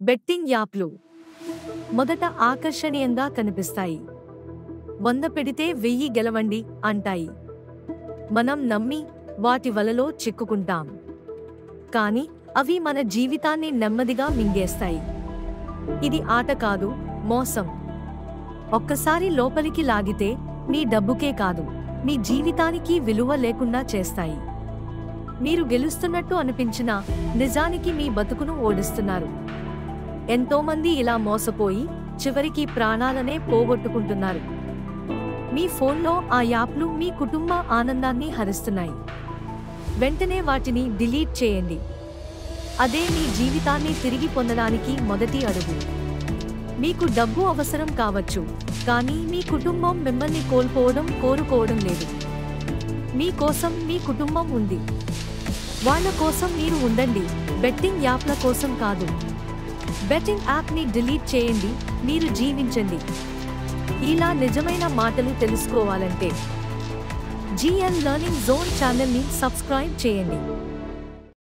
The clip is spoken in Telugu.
బెట్టింగ్ యాప్లు మొదట ఆకర్షణీయంగా కనిపిస్తాయి. 100 పెడితే 1000 గెలవండి అంటాయి. మనం నమ్మి వాటి వలలో చిక్కుకుంటాం. కానీ అవి మన జీవితాన్ని నెమ్మదిగా మింగేస్తాయి. ఇది ఆట కాదు, మోసం. ఒక్కసారి లోపలికి లాగితే మీ డబ్బుకే కాదు, మీ జీవితానికి విలువ లేకుండా చేస్తాయి. మీరు గెలుస్తున్నట్టు అనిపించినా నిజానికి మీ బతుకును ఓడిస్తున్నారు. ఎంతోమంది ఇలా మోసపోయి చివరికి ప్రాణాలనే పోగొట్టుకుంటున్నారు. మీ ఫోన్లో ఆ యాప్లు మీ కుటుంబ ఆనందాన్ని హరిస్తున్నాయి. వెంటనే వాటిని డిలీట్ చేయండి. అదే మీ జీవితాన్ని తిరిగి పొందడానికి మొదటి అడుగు. మీకు డబ్బు అవసరం కావచ్చు, కానీ మీ కుటుంబం మిమ్మల్ని కోల్పోవడం కోరుకోవడం లేదు. మీ కోసం మీ కుటుంబం ఉంది. వాళ్ళ కోసం మీరు ఉండండి, బెట్టింగ్ యాప్ల కోసం కాదు. బెట్టింగ్ యాప్ని డిలీట్ చేయండి, మీరు జీవించండి. ఇలా నిజమైన మాటలు తెలుసుకోవాలంటే జిఎన్ లెర్నింగ్ జోన్ ఛానల్ని సబ్స్క్రైబ్ చేయండి.